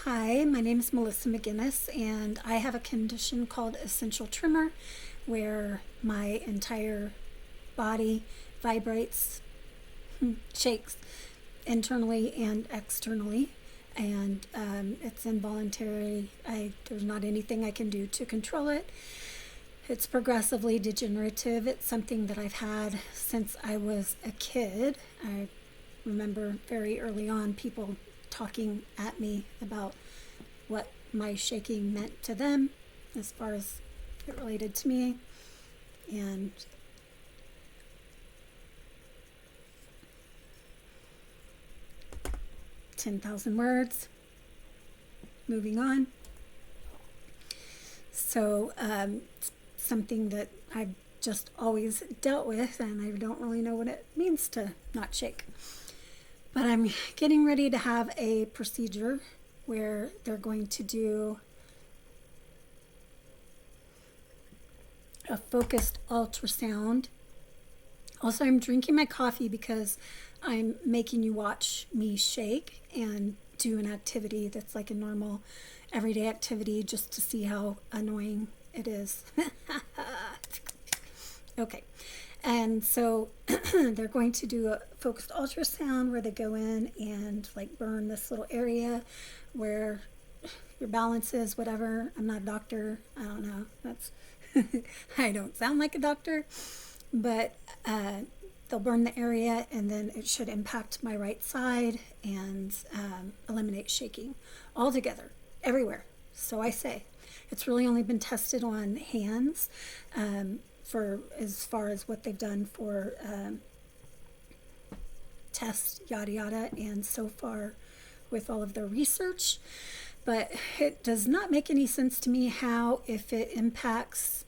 Hi, my name is Melissa McGinnis, and I have a condition called Essential Tremor, where my entire body vibrates, shakes internally and externally, and it's involuntary. There's not anything I can do to control it. It's progressively degenerative. It's something that I've had since I was a kid. I remember very early on people talking at me about what my shaking meant to them as far as it related to me. And "10,000 words, moving on." So it's something that I've just always dealt with, and I don't really know what it means to not shake. But I'm getting ready to have a procedure where they're going to do a focused ultrasound. Also, I'm drinking my coffee because I'm making you watch me shake and do an activity that's like a normal everyday activity just to see how annoying it is. Okay. And so they're going to do a focused ultrasound where they go in and like burn this little area where your balance is, whatever. I'm not a doctor. I don't know. That's I don't sound like a doctor, but they'll burn the area, and then it should impact my right side and eliminate shaking altogether, everywhere. So I say, it's really only been tested on hands. For as far as what they've done for tests, yada yada, and so far with all of their research. But it does not make any sense to me how, if it impacts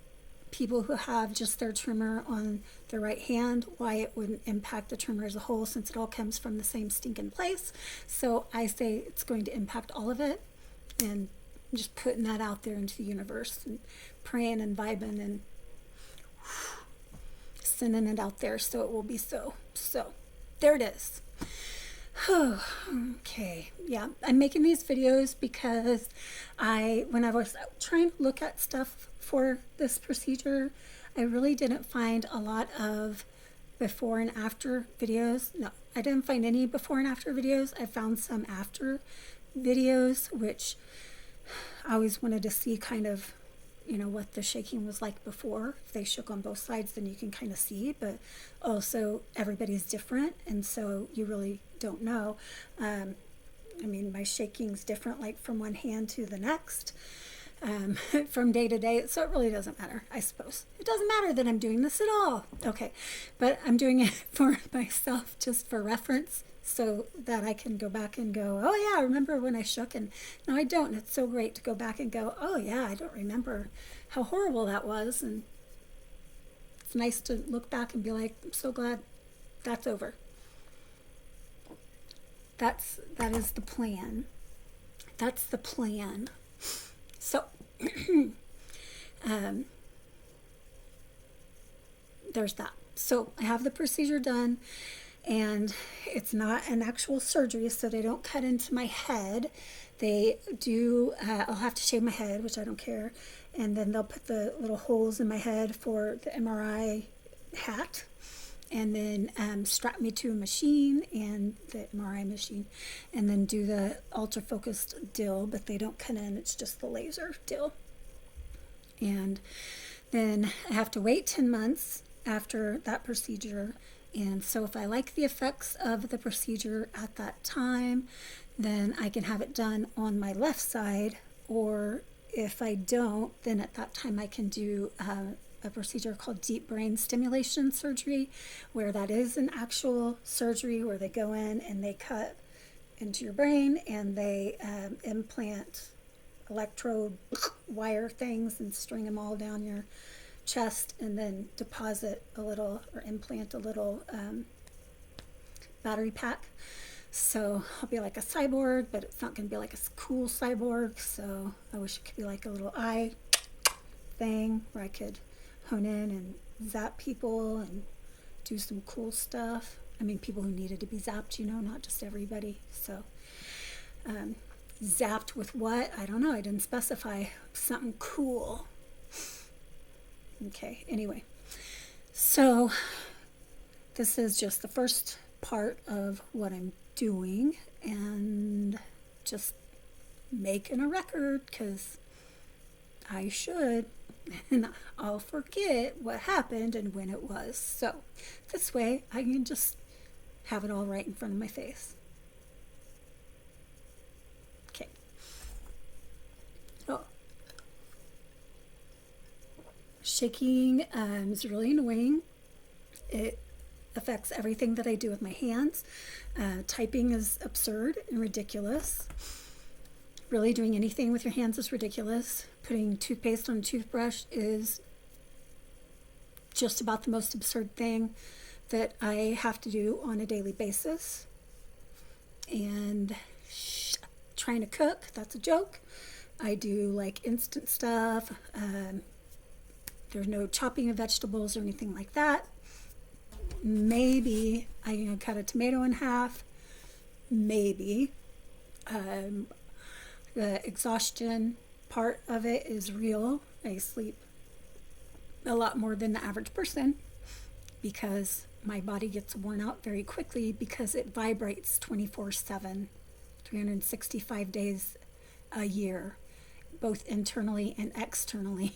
people who have just their tremor on their right hand, why it wouldn't impact the tremor as a whole, since it all comes from the same stinking place. So I say it's going to impact all of it, and I'm just putting that out there into the universe and praying and vibing and sending it out there so it will be so. So there it is. Okay, yeah, I'm making these videos because when I was trying to look at stuff for this procedure, I really didn't find a lot of before and after videos. No, I didn't find any before and after videos. I found some after videos, which I always wanted to see kind of, what the shaking was like before. If they shook on both sides, then you can kind of see, but also everybody's different, and so you really don't know. My shaking's different, like from one hand to the next, from day to day, so it really doesn't matter, I suppose. It doesn't matter that I'm doing this at all. Okay, but I'm doing it for myself, just for reference, so that I can go back and go, oh yeah, I remember when I shook, and no, I don't. And it's so great to go back and go, oh yeah, I don't remember how horrible that was. And it's nice to look back and be like, I'm so glad that's over. That is the plan. That's the plan. So there's that. So I have the procedure done, and it's not an actual surgery, so they don't cut into my head. They do, I'll have to shave my head, which I don't care, and then they'll put the little holes in my head for the MRI hat, and then strap me to a machine, and the MRI machine, and then do the ultra-focused deal, but they don't cut in, it's just the laser deal. And then I have to wait 10 months after that procedure. And so if I like the effects of the procedure at that time, then I can have it done on my left side, or if I don't, then at that time I can do a procedure called deep brain stimulation surgery, where that is an actual surgery where they go in and they cut into your brain and they implant electrode wire things and string them all down your chest, and then deposit a little, or implant a little battery pack. So I'll be like a cyborg, but it's not going to be like a cool cyborg. So I wish it could be like a little eye thing where I could hone in and zap people and do some cool stuff. People who needed to be zapped, not just everybody. So zapped with what? I don't know. I didn't specify. Something cool. Okay, anyway. So this is just the first part of what I'm doing, and just making a record because I should, and I'll forget what happened and when it was. So this way I can just have it all right in front of my face. Okay. Oh. Shaking is really annoying. It affects everything that I do with my hands. Typing is absurd and ridiculous. Really doing anything with your hands is ridiculous. Putting toothpaste on a toothbrush is just about the most absurd thing that I have to do on a daily basis. And trying to cook, that's a joke. I do like instant stuff. There's no chopping of vegetables or anything like that. Maybe I can cut a tomato in half. Maybe. The exhaustion part of it is real. I sleep a lot more than the average person because my body gets worn out very quickly because it vibrates 24/7, 365 days a year, both internally and externally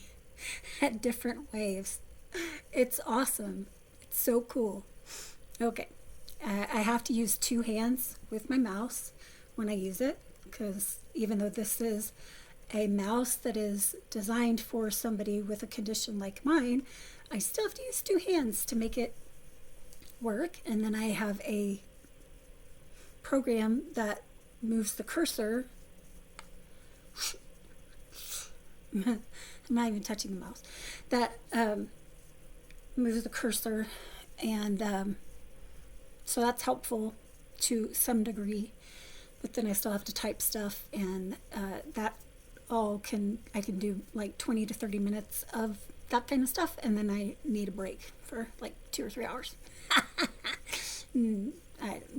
at different waves. It's awesome. It's so cool. Okay. I have to use two hands with my mouse when I use it, because even though this is a mouse that is designed for somebody with a condition like mine, I still have to use two hands to make it work. And then I have a program that moves the cursor. I'm not even touching the mouse. That moves the cursor, and so that's helpful to some degree. But then I still have to type stuff, and that all I can do like 20 to 30 minutes of that kind of stuff, and then I need a break for like 2 or 3 hours.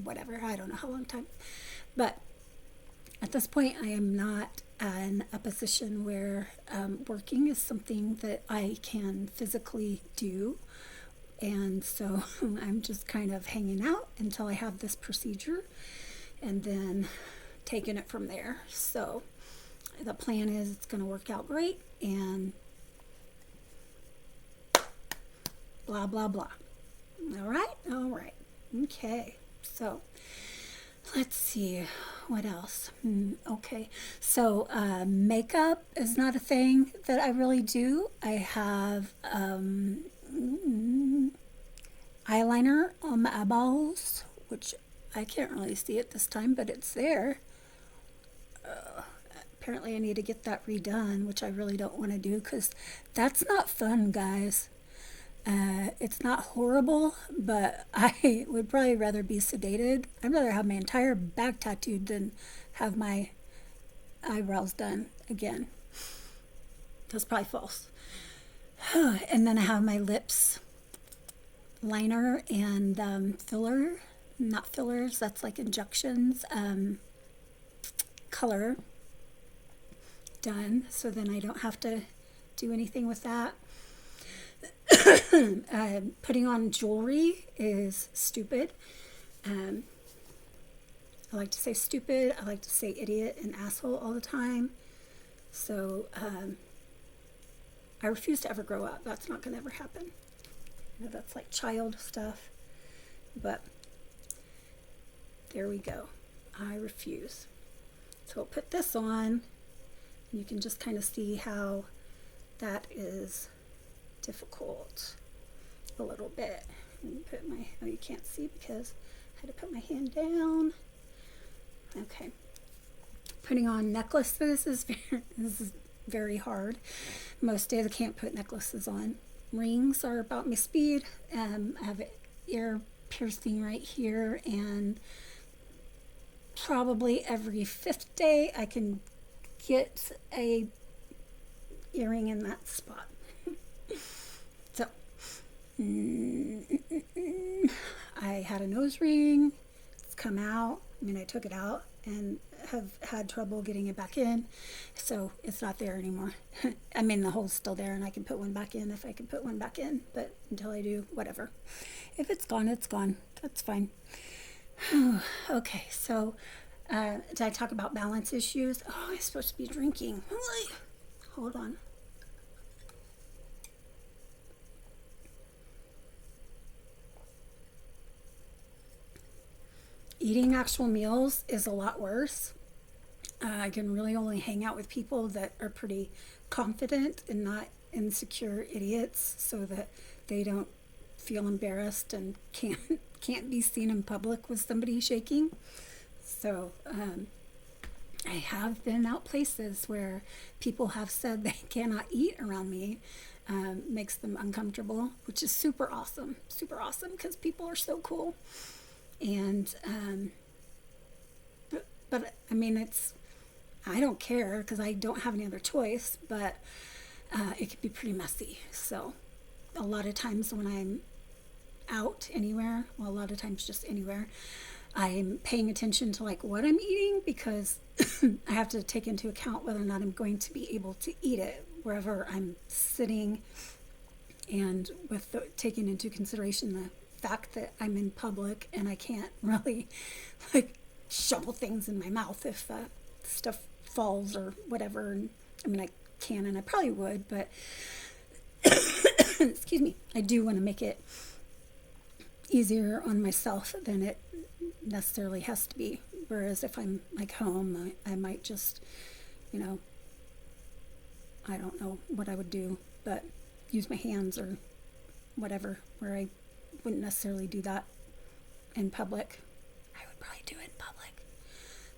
Whatever, I don't know how long time. But at this point, I am not in a position where working is something that I can physically do. And so I'm just kind of hanging out until I have this procedure, and then taking it from there. So the plan is it's going to work out great, and blah, blah, blah. All right. Okay. So let's see. What else? Okay. So makeup is not a thing that I really do. I have eyeliner on my eyeballs, which I can't really see it this time, but it's there. Apparently I need to get that redone, which I really don't want to do because that's not fun, guys. It's not horrible, but I would probably rather be sedated. I'd rather have my entire back tattooed than have my eyebrows done again. That's probably false. And then I have my lips liner and filler. Not fillers, that's like injections. Color done, so then I don't have to do anything with that. Putting on jewelry is stupid. I like to say stupid. I like to say idiot and asshole all the time. So I refuse to ever grow up. That's not going to ever happen. You know, that's like child stuff. But there we go. I refuse. So I'll put this on. And you can just kind of see how that is difficult a little bit. Put my, oh, you can't see because I had to put my hand down. Okay. Putting on necklaces is very hard. Most days I can't put necklaces on. Rings are about my speed. I have an ear piercing right here, and probably every 5th day I can get a earring in that spot. So I had a nose ring. It's come out. I mean, I took it out and have had trouble getting it back in, so it's not there anymore. I mean, the hole's still there, and I can put one back in if I can put one back in, but until I do, whatever. If it's gone, it's gone. That's fine. Okay, so did I talk about balance issues? Oh, I'm supposed to be drinking. Hold on. Eating actual meals is a lot worse. I can really only hang out with people that are pretty confident and not insecure idiots, so that they don't feel embarrassed and can't be seen in public with somebody shaking. So I have been out places where people have said they cannot eat around me. Makes them uncomfortable, which is super awesome because people are so cool. And but I mean, I don't care because I don't have any other choice, but it can be pretty messy. So a lot of times when I'm out anywhere, well, a lot of times just anywhere, I'm paying attention to like what I'm eating, because I have to take into account whether or not I'm going to be able to eat it wherever I'm sitting, and with taking into consideration the fact that I'm in public and I can't really like shovel things in my mouth if stuff falls or whatever. And I mean, I can and I probably would, but excuse me, I do want to make it easier on myself than it necessarily has to be. Whereas if I'm like home, I might just, I don't know what I would do, but use my hands or whatever, where I wouldn't necessarily do that in public. I would probably do it in public.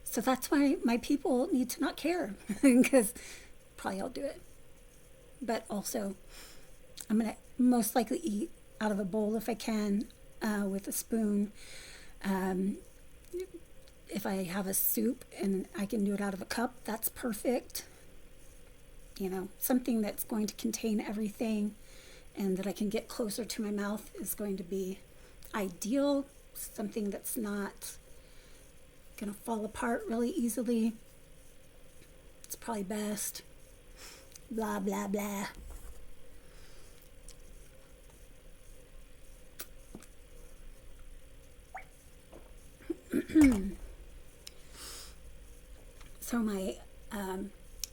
So that's why my people need to not care, because probably I'll do it. But also, I'm going to most likely eat out of a bowl if I can, with a spoon. If I have a soup and I can do it out of a cup, that's perfect. Something that's going to contain everything and that I can get closer to my mouth is going to be ideal. Something that's not going to fall apart really easily. It's probably best. Blah, blah, blah. So my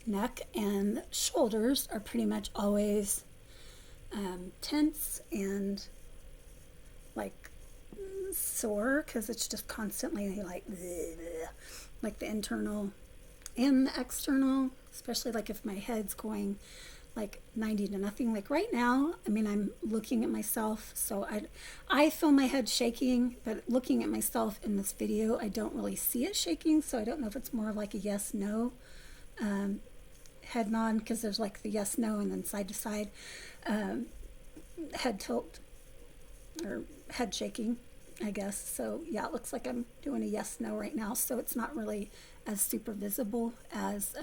neck and shoulders are pretty much always tense and like sore, because it's just constantly like the internal and the external, especially like if my head's going like 90 to nothing. Like right now, I mean, I'm looking at myself, so I feel my head shaking, but looking at myself in this video, I don't really see it shaking, so I don't know if it's more like a yes, no head nod, because there's like the yes, no, and then side to side head tilt or head shaking, I guess. So yeah, it looks like I'm doing a yes, no right now, so it's not really as super visible as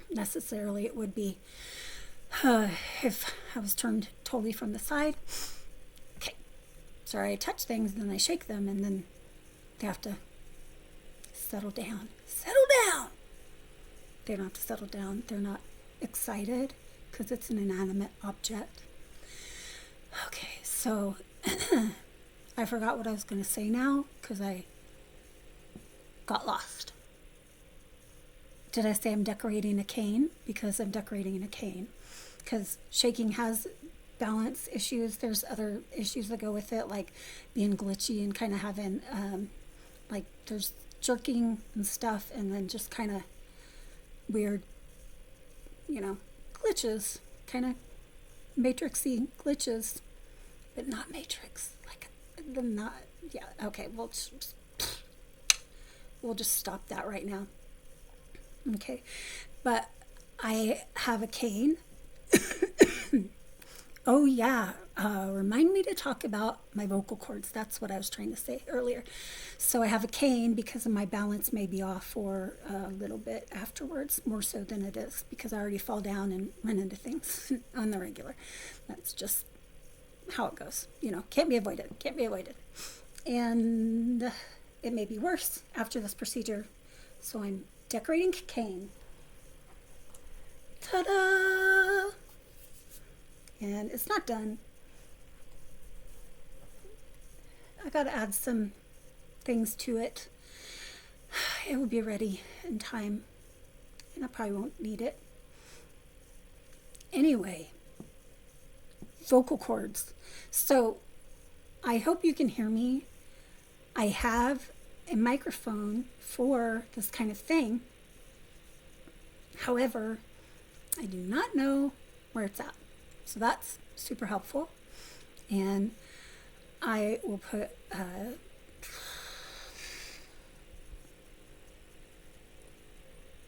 necessarily it would be if I was turned totally from the side. Okay, sorry, I touch things and then I shake them and then they have to settle down. They don't have to settle down. They're not excited because it's an inanimate object. Okay, so I forgot what I was going to say now because I got lost. Did I say I'm decorating a cane? Because I'm decorating a cane. Because shaking has balance issues. There's other issues that go with it, like being glitchy and kind of having, like there's jerking and stuff, and then just kind of weird, glitches. Kind of matrixy glitches, but not matrix. Like, the not, yeah, okay, we'll just stop that right now. Okay, but I have a cane. Oh yeah, remind me to talk about my vocal cords. That's what I was trying to say earlier. So I have a cane because my balance may be off for a little bit afterwards, more so than it is, because I already fall down and run into things on the regular. That's just how it goes. Can't be avoided. And it may be worse after this procedure. So I'm decorating cocaine. Ta-da! And it's not done. I gotta add some things to it. It will be ready in time, and I probably won't need it. Anyway, vocal cords. So I hope you can hear me. I have a microphone for this kind of thing. However, I do not know where it's at. So that's super helpful. And I will put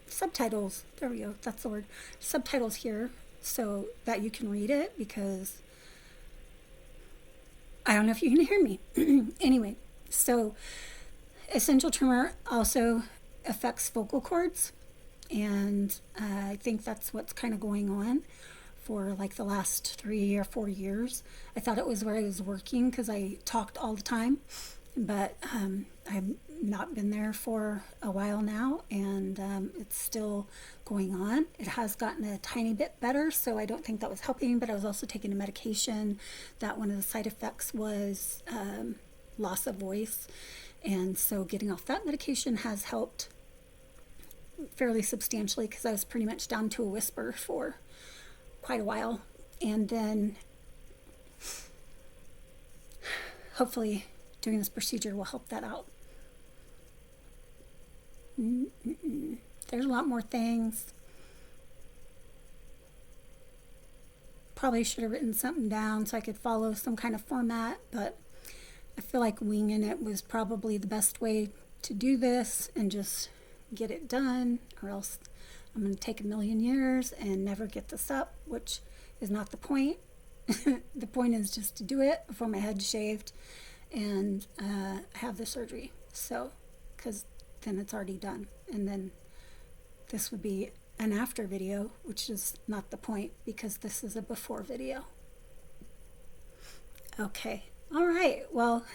subtitles. There we go. That's the word. Subtitles here so that you can read it, because I don't know if you can hear me. Anyway, so essential tremor also affects vocal cords, and I think that's what's kind of going on for like the last 3 or 4 years. I thought it was where I was working because I talked all the time, but I've not been there for a while now, and it's still going on. It has gotten a tiny bit better, so I don't think that was helping, but I was also taking a medication that one of the side effects was loss of voice, and so getting off that medication has helped fairly substantially, because I was pretty much down to a whisper for quite a while. And then hopefully doing this procedure will help that out. There's a lot more things. Probably should have written something down so I could follow some kind of format, but I feel like winging it was probably the best way to do this and just get it done, or else I'm going to take 1,000,000 years and never get this up, which is not the point. The point is just to do it before my head's shaved and have the surgery. So, because then it's already done. And then this would be an after video, which is not the point, because this is a before video. Okay. All right. Well,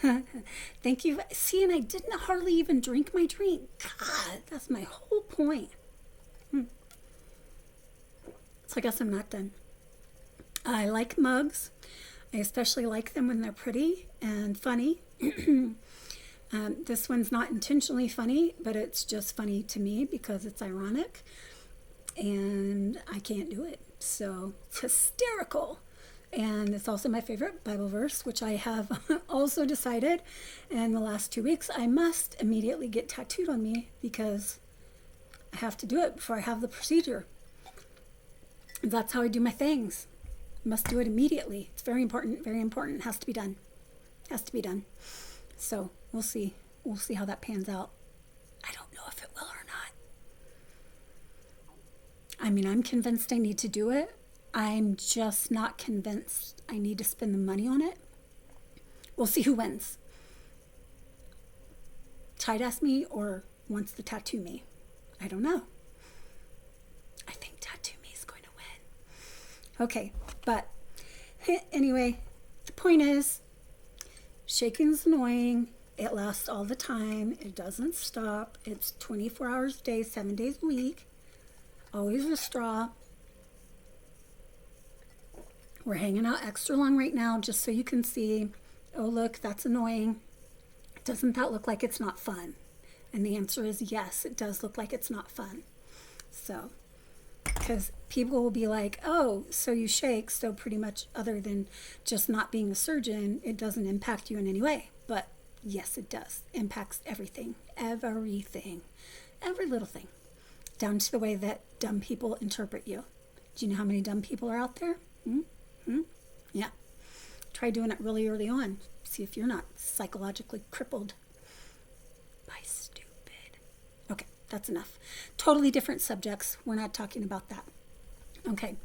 thank you. See, and I didn't hardly even drink my drink. God, that's my whole point. So I guess I'm not done. I like mugs. I especially like them when they're pretty and funny. This one's not intentionally funny, but it's just funny to me because it's ironic, and I can't do it. So it's hysterical. And it's also my favorite Bible verse, which I have also decided in the last 2 weeks I must immediately get tattooed on me, because I have to do it before I have the procedure. That's how I do my things. Must do it immediately. It's very important, very important. It has to be done. Has to be done. So we'll see. We'll see how that pans out. I don't know if it will or not. I mean, I'm convinced I need to do it. I'm just not convinced I need to spend the money on it. We'll see who wins. Tight-ass me or wants to tattoo me. I don't know. I think tattoo me is going to win. Okay, but anyway, the point is, shaking's annoying. It lasts all the time. It doesn't stop. It's 24 hours a day, 7 days a week. Always a straw. We're hanging out extra long right now just so you can see, oh, look, that's annoying. Doesn't that look like it's not fun? And the answer is yes, it does look like it's not fun. So, because people will be like, oh, so you shake, so pretty much other than just not being a surgeon, it doesn't impact you in any way. But yes, it does. Impacts everything, everything, every little thing, down to the way that dumb people interpret you. Do you know how many dumb people are out there? Yeah. Try doing it really early on. See if you're not psychologically crippled by stupid. Okay, that's enough. Totally different subjects. We're not talking about that. Okay.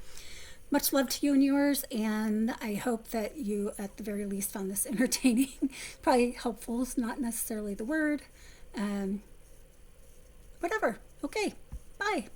Much love to you and yours, and I hope that you, at the very least, found this entertaining. Probably helpful is not necessarily the word. Whatever. Okay. Bye.